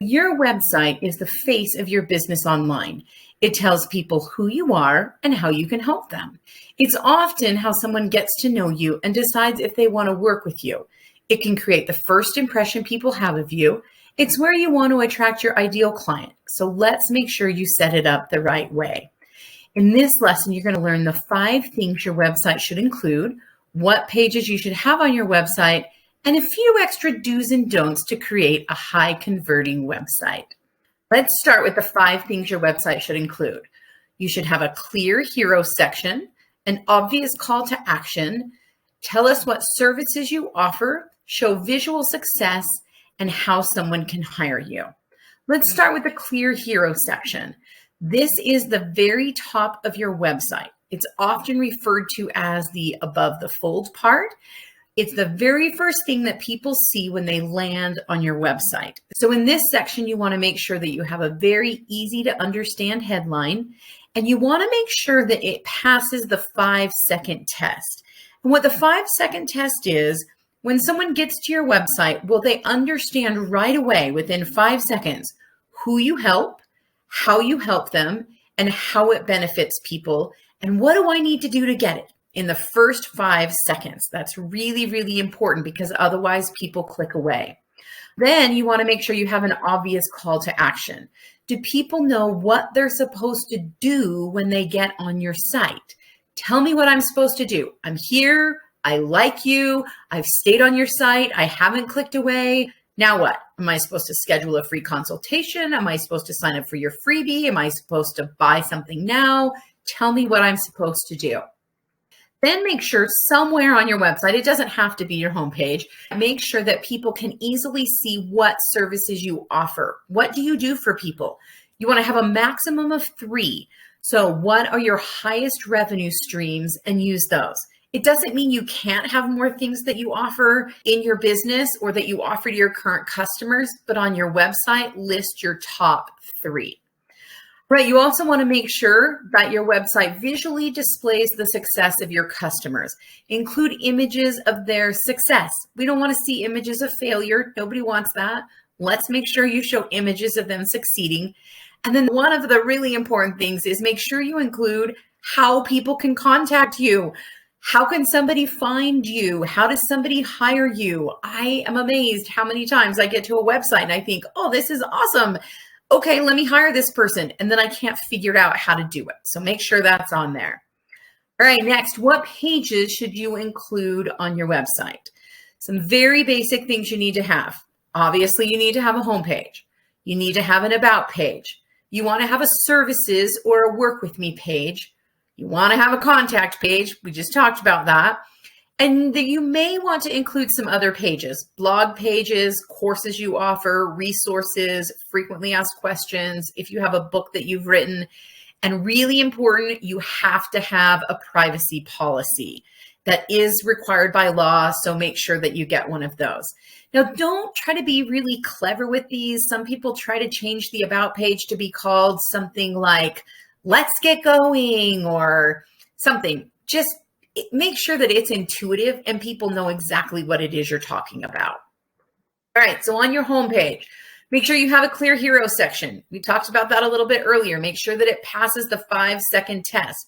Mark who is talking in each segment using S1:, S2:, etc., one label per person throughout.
S1: Your website is the face of your business online. It tells people who you are and how you can help them. It's often how someone gets to know you and decides if they want to work with you. It can create the first impression people have of you. It's where you want to attract your ideal client. So let's make sure you set it up the right way. In this lesson, you're going to learn the 5 things your website should include, what pages you should have on your website, and a few extra do's and don'ts to create a high converting website. Let's start with the 5 things your website should include. You should have a clear hero section, an obvious call to action, tell us what services you offer, show visual success, and how someone can hire you. Let's start with the clear hero section. This is the very top of your website. It's often referred to as the above the fold part. It's the very first thing that people see when they land on your website. So in this section, you want to make sure that you have a very easy to understand headline, and you want to make sure that it passes the 5-second test. And what the 5-second test is, when someone gets to your website, will they understand right away within 5 seconds who you help, how you help them, and how it benefits people, and what do I need to do to get it? In the first 5 seconds. That's really, really important because otherwise people click away. Then you want to make sure you have an obvious call to action. Do people know what they're supposed to do when they get on your site? Tell me what I'm supposed to do. I'm here. I like you. I've stayed on your site. I haven't clicked away. Now what? Am I supposed to schedule a free consultation? Am I supposed to sign up for your freebie? Am I supposed to buy something now? Tell me what I'm supposed to do. Then make sure somewhere on your website, it doesn't have to be your homepage, make sure that people can easily see what services you offer. What do you do for people? You want to have a maximum of 3. So what are your highest revenue streams and use those? It doesn't mean you can't have more things that you offer in your business or that you offer to your current customers, but on your website, list your top 3. Right. You also want to make sure that your website visually displays the success of your customers. Include images of their success. We don't want to see images of failure. Nobody wants that. Let's make sure you show images of them succeeding. And then one of the really important things is make sure you include how people can contact you. How can somebody find you? How does somebody hire you? I am amazed how many times I get to a website and I think, oh, this is awesome. Okay, let me hire this person. And then I can't figure out how to do it. So make sure that's on there. All right, next, what pages should you include on your website? Some very basic things you need to have. Obviously, you need to have a homepage. You need to have an about page. You want to have a services or a work with me page. You want to have a contact page. We just talked about that. And that you may want to include some other pages, blog pages, courses you offer, resources, frequently asked questions, if you have a book that you've written. And really important, you have to have a privacy policy that is required by law. So make sure that you get one of those. Now, don't try to be really clever with these. Some people try to change the about page to be called something like, let's get going or something. Just make sure that it's intuitive and people know exactly what it is you're talking about. All right, so on your homepage, make sure you have a clear hero section. We talked about that a little bit earlier. Make sure that it passes the 5-second test.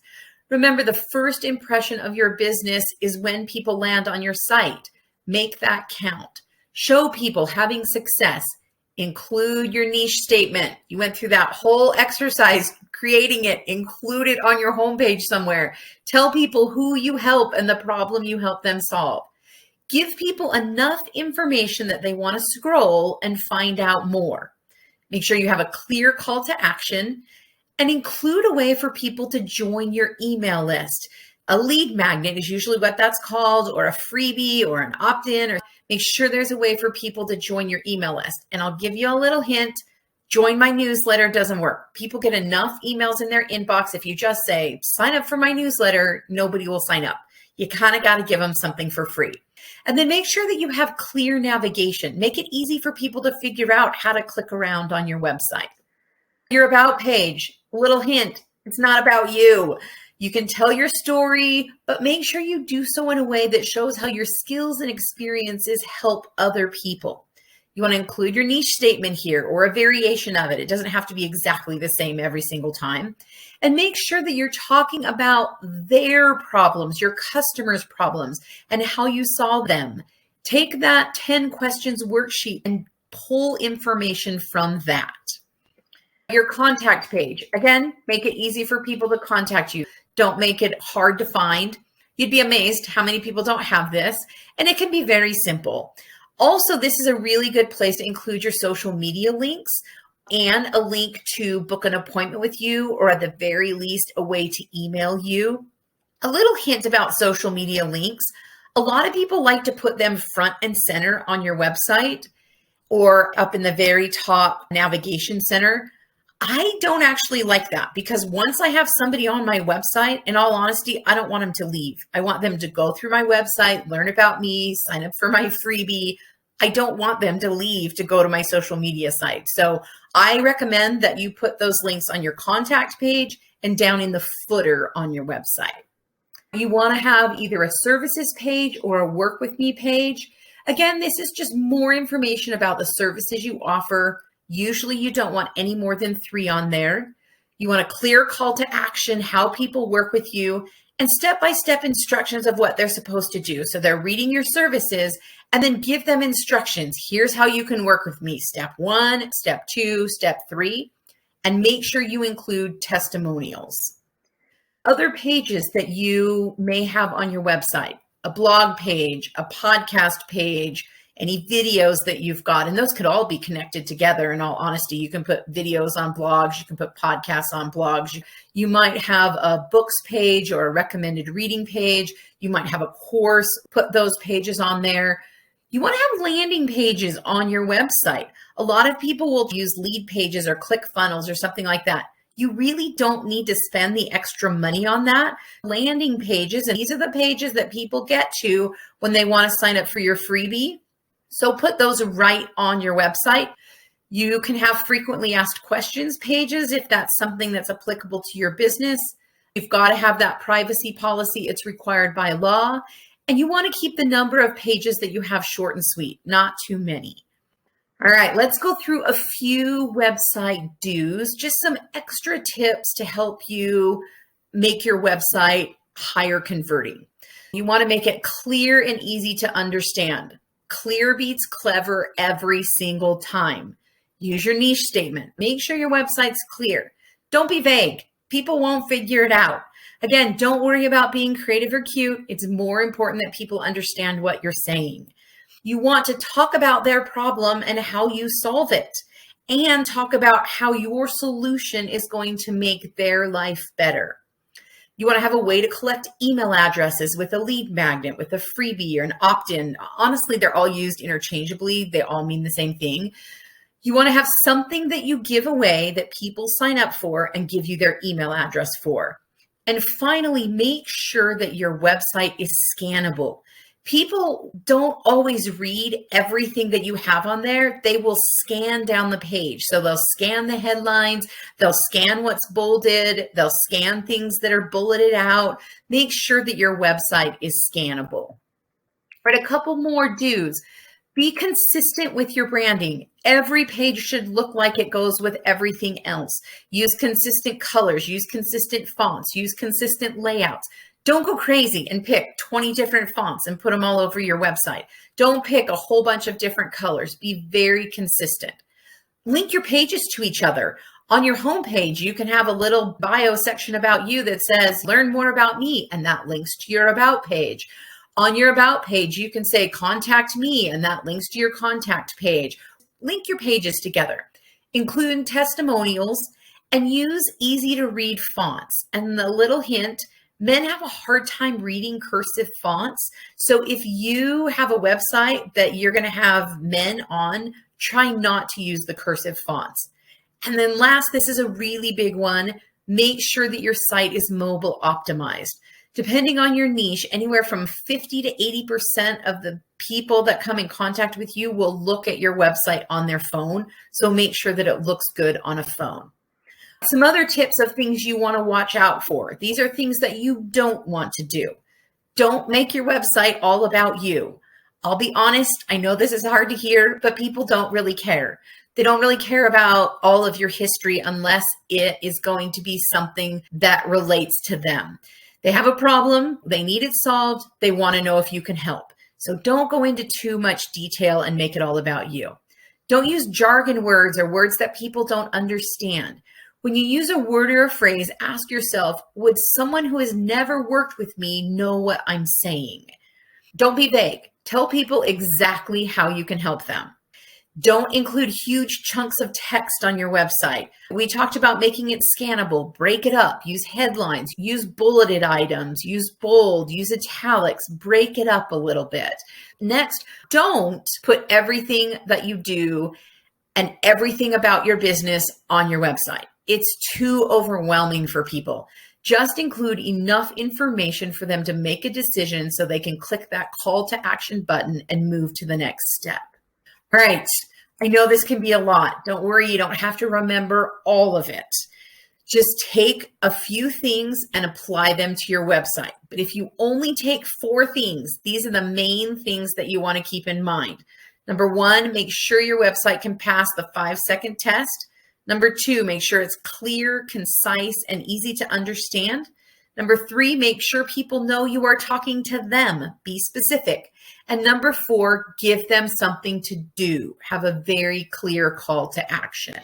S1: Remember, the first impression of your business is when people land on your site. Make that count. Show people having success. Include your niche statement. You went through that whole exercise creating it. Include it on your homepage somewhere. Tell people who you help and the problem you help them solve. Give people enough information that they want to scroll and find out more. Make sure you have a clear call to action and include a way for people to join your email list. A lead magnet is usually what that's called, or a freebie or an opt-in, or make sure there's a way for people to join your email list. And I'll give you a little hint. Join my newsletter doesn't work. People get enough emails in their inbox. If you just say, sign up for my newsletter, nobody will sign up. You kind of got to give them something for free. And then make sure that you have clear navigation. Make it easy for people to figure out how to click around on your website. Your about page, a little hint, it's not about you. You can tell your story, but make sure you do so in a way that shows how your skills and experiences help other people. You want to include your niche statement here or a variation of it. It doesn't have to be exactly the same every single time. And make sure that you're talking about their problems, your customers' problems, and how you solve them. Take that 10 questions worksheet and pull information from that. Your contact page, again, make it easy for people to contact you. Don't make it hard to find. You'd be amazed how many people don't have this, and it can be very simple. Also, this is a really good place to include your social media links and a link to book an appointment with you, or at the very least, a way to email you. A little hint about social media links. A lot of people like to put them front and center on your website or up in the very top navigation center. I don't actually like that, because once I have somebody on my website, in all honesty, I don't want them to leave. I want them to go through my website, learn about me, sign up for my freebie. I don't want them to leave to go to my social media site. So I recommend that you put those links on your contact page and down in the footer on your website. You want to have either a services page or a work with me page. Again, this is just more information about the services you offer. Usually you don't want any more than 3 on there. You want a clear call to action, how people work with you, and step-by-step instructions of what they're supposed to do. So they're reading your services, and then give them instructions. Here's how you can work with me. Step 1, step 2, step 3, and make sure you include testimonials. Other pages that you may have on your website, a blog page, a podcast page, any videos that you've got, and those could all be connected together. In all honesty, you can put videos on blogs, you can put podcasts on blogs. You might have a books page or a recommended reading page. You might have a course, put those pages on there. You want to have landing pages on your website. A lot of people will use lead pages or ClickFunnels or something like that. You really don't need to spend the extra money on that. Landing pages, and these are the pages that people get to when they want to sign up for your freebie. So put those right on your website. You can have frequently asked questions pages if that's something that's applicable to your business. You've got to have that privacy policy. It's required by law. And you want to keep the number of pages that you have short and sweet, not too many. All right, let's go through a few website do's, just some extra tips to help you make your website higher converting. You want to make it clear and easy to understand. Clear beats clever every single time. Use your niche statement. Make sure your website's clear. Don't be vague. People won't figure it out. Again, don't worry about being creative or cute. It's more important that people understand what you're saying. You want to talk about their problem and how you solve it, and talk about how your solution is going to make their life better. You want to have a way to collect email addresses with a lead magnet, with a freebie or an opt-in. Honestly, they're all used interchangeably. They all mean the same thing. You want to have something that you give away that people sign up for and give you their email address for. And finally, make sure that your website is scannable. People don't always read everything that you have on there. They will scan down the page. So they'll scan the headlines, they'll scan what's bolded, they'll scan things that are bulleted out. Make sure that your website is scannable. Right, a couple more do's. Be consistent with your branding. Every page should look like it goes with everything else. Use consistent colors, use consistent fonts, use consistent layouts. Don't go crazy and pick 20 different fonts and put them all over your website. Don't pick a whole bunch of different colors. Be very consistent. Link your pages to each other. On your homepage, you can have a little bio section about you that says, learn more about me, and that links to your about page. On your about page, you can say, contact me, and that links to your contact page. Link your pages together. Include testimonials and use easy to read fonts. And the little hint, men have a hard time reading cursive fonts. So if you have a website that you're going to have men on, try not to use the cursive fonts. And then last, this is a really big one. Make sure that your site is mobile optimized. Depending on your niche, anywhere from 50 to 80% of the people that come in contact with you will look at your website on their phone. So make sure that it looks good on a phone. Some other tips of things you want to watch out for. These are things that you don't want to do. Don't make your website all about you. I'll be honest, I know this is hard to hear, but people don't really care. They don't really care about all of your history unless it is going to be something that relates to them. They have a problem, they need it solved, they want to know if you can help. So don't go into too much detail and make it all about you. Don't use jargon words or words that people don't understand. When you use a word or a phrase, ask yourself, would someone who has never worked with me know what I'm saying? Don't be vague. Tell people exactly how you can help them. Don't include huge chunks of text on your website. We talked about making it scannable. Break it up. Use headlines. Use bulleted items. Use bold. Use italics. Break it up a little bit. Next, don't put everything that you do and everything about your business on your website. It's too overwhelming for people. Just include enough information for them to make a decision so they can click that call to action button and move to the next step. All right, I know this can be a lot. Don't worry, you don't have to remember all of it. Just take a few things and apply them to your website. But if you only take 4 things, these are the main things that you want to keep in mind. Number 1, make sure your website can pass the 5-second test. Number 2, make sure it's clear, concise, and easy to understand. Number 3, make sure people know you are talking to them. Be specific. And number 4, give them something to do. Have a very clear call to action.